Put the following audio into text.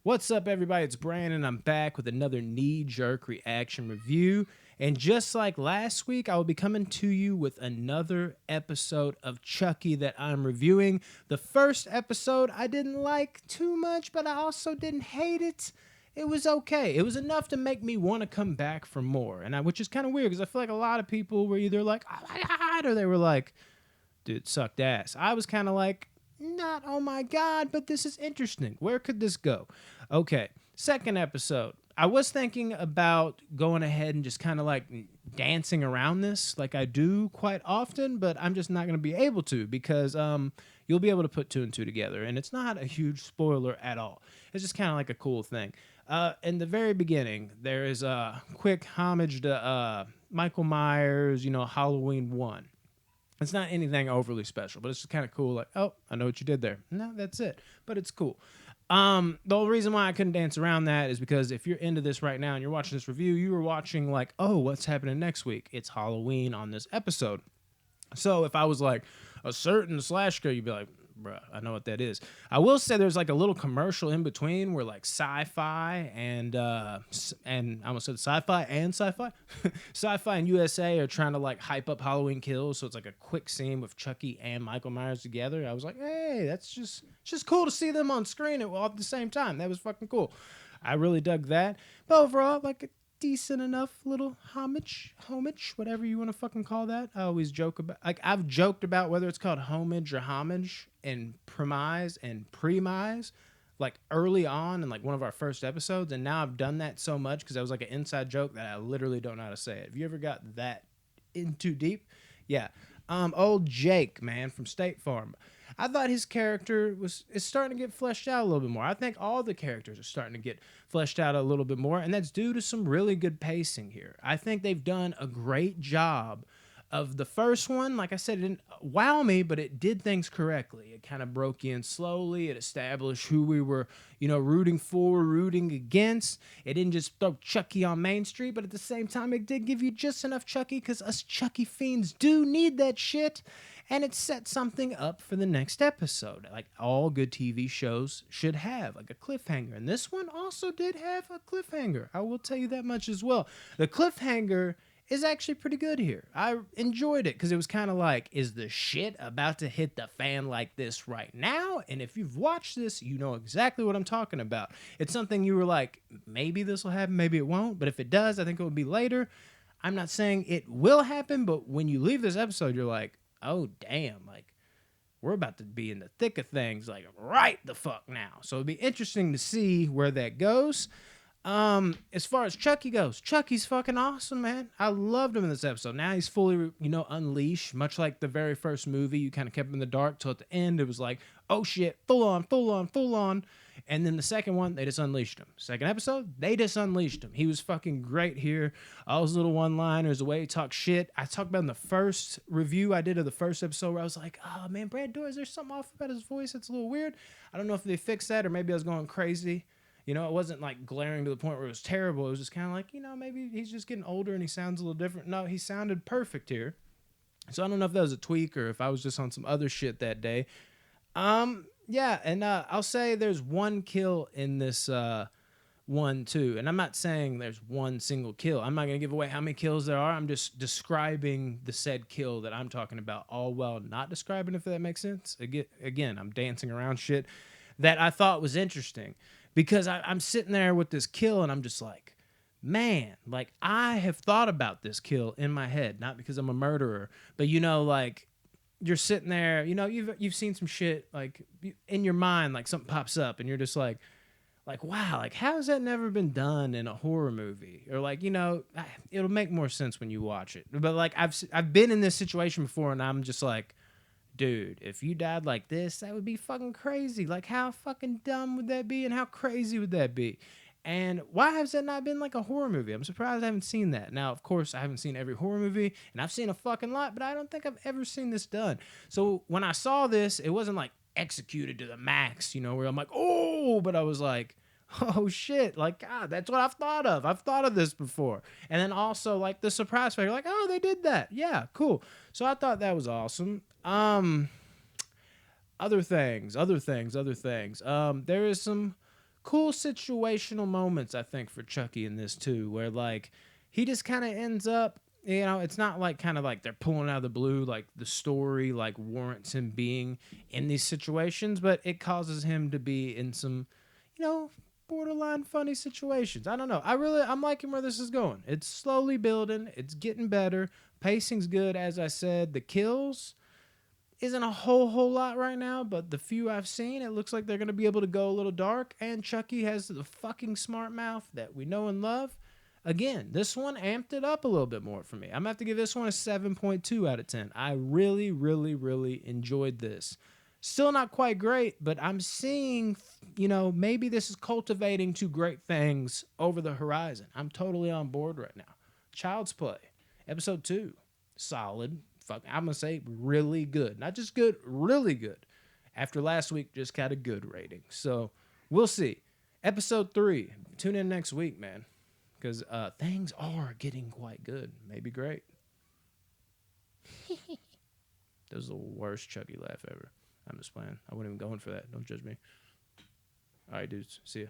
What's up, everybody? It's Brandon. I'm back with another knee-jerk reaction review. And just like last week, I will be coming to you with another episode of Chucky that I'm reviewing. The first episode I didn't like too much, but I also didn't hate it. It was okay. It was enough to make me want to come back for more. Which is kind of weird because I feel like a lot of people were either like, oh my God, or they were like, dude, it sucked ass. I was kind of like, not oh my God, but this is interesting. Where could this go? Okay, second episode. I was thinking about going ahead and just kind of like dancing around this like I do quite often, but I'm just not going to be able to because you'll be able to put two and two together, and it's not a huge spoiler at all. It's just kind of like a cool thing. In the very beginning, there is a quick homage to Michael Myers, Halloween 1. It's not anything overly special, but it's just kind of cool. Like, oh, I know what you did there. No, that's it. But it's cool. The only reason why I couldn't dance around that is because if you're into this right now and you're watching this review, you were watching like, oh, what's happening next week? It's Halloween on this episode. So if I was like a certain slasher, you'd be like, bruh, I know what that is. I will say there's like a little commercial in between where like sci-fi and I almost said sci-fi and sci-fi. Sci-fi and USA are trying to like hype up Halloween Kills, so it's like a quick scene with Chucky and Michael Myers together. I was like, hey, that's just cool to see them on screen at the same time. That was fucking cool. I really dug that. But overall, like a decent enough little homage, whatever you want to fucking call that. I always joke about, like, I've joked about whether it's called homage or homage and premise and premise, like early on in like one of our first episodes, and now I've done that so much because that was like an inside joke that I literally don't know how to say it. Have you ever got that in too deep? Yeah. Old Jake, man, from State Farm. I thought his character is starting to get fleshed out a little bit more. I think all the characters are starting to get fleshed out a little bit more, and that's due to some really good pacing here. I think they've done a great job of the first one. Like I said, it didn't wow me, but it did things correctly. It kind of broke you in slowly. It established who we were, rooting for, rooting against. It didn't just throw Chucky on Main Street, but at the same time, it did give you just enough Chucky because us Chucky fiends do need that shit. And it set something up for the next episode, like all good TV shows should have, like a cliffhanger. And this one also did have a cliffhanger. I will tell you that much as well. The cliffhanger is actually pretty good here. I enjoyed it because it was kind of like, is the shit about to hit the fan like this right now? And if you've watched this, you know exactly what I'm talking about. It's something you were like, maybe this will happen, maybe it won't. But if it does, I think it will be later. I'm not saying it will happen, but when you leave this episode, you're like, oh, damn, like, we're about to be in the thick of things, like, right the fuck now. So it'll be interesting to see where that goes. As far as Chucky goes, Chucky's fucking awesome, man. I loved him in this episode. Now he's fully, unleashed, much like the very first movie. You kind of kept him in the dark till at the end it was like, oh shit, full on. And then the second one, they just unleashed him. Second episode, they just unleashed him. He was fucking great here. All those little one-liners, the way he talks shit. I talked about in the first review I did of the first episode where I was like, oh man, Brad Dourif, is there something off about his voice that's a little weird? I don't know if they fixed that or maybe I was going crazy. It wasn't like glaring to the point where it was terrible. It was just kind of like, maybe he's just getting older and he sounds a little different. No, he sounded perfect here. So I don't know if that was a tweak or if I was just on some other shit that day. Yeah, and I'll say there's one kill in this one too. And I'm not saying there's one single kill. I'm not going to give away how many kills there are. I'm just describing the said kill that I'm talking about, all while not describing, if that makes sense. Again, I'm dancing around shit that I thought was interesting. Because I'm sitting there with this kill and I'm just like, man, like I have thought about this kill in my head, not because I'm a murderer, but like you're sitting there, you've seen some shit like in your mind, like something pops up and you're just like, wow, like how has that never been done in a horror movie? Or like, it'll make more sense when you watch it. But like I've been in this situation before and I'm just like, dude, if you died like this, that would be fucking crazy. Like, how fucking dumb would that be and how crazy would that be? And why has that not been like a horror movie? I'm surprised I haven't seen that. Now, of course, I haven't seen every horror movie, and I've seen a fucking lot, but I don't think I've ever seen this done. So when I saw this, it wasn't like executed to the max, where I'm like, oh, but I was like, oh shit, like, God, that's what I've thought of. I've thought of this before. And then also like the surprise factor, like, oh, they did that. Yeah, cool. So I thought that was awesome. Other things. There is some cool situational moments, I think, for Chucky in this too, where like he just kind of ends up, it's not like kind of like they're pulling out of the blue, like the story like warrants him being in these situations, but it causes him to be in some, you know, borderline funny situations. I don't know. I'm liking where this is going. It's slowly building. It's getting better. Pacing's good, as I said. The kills isn't a whole lot right now, but the few I've seen, it looks like they're going to be able to go a little dark, and Chucky has the fucking smart mouth that we know and love. Again, this one amped it up a little bit more for me. I'm going to have to give this one a 7.2 out of 10. I really, really, really enjoyed this. Still not quite great, but I'm seeing, maybe this is cultivating to great things over the horizon. I'm totally on board right now. Child's Play, episode 2, solid. I'm going to say really good. Not just good, really good. After last week, just got a good rating. So we'll see. Episode 3, tune in next week, man. Because things are getting quite good. Maybe great. That was the worst Chucky laugh ever. I'm just playing. I wasn't even going for that. Don't judge me. All right, dudes. See ya.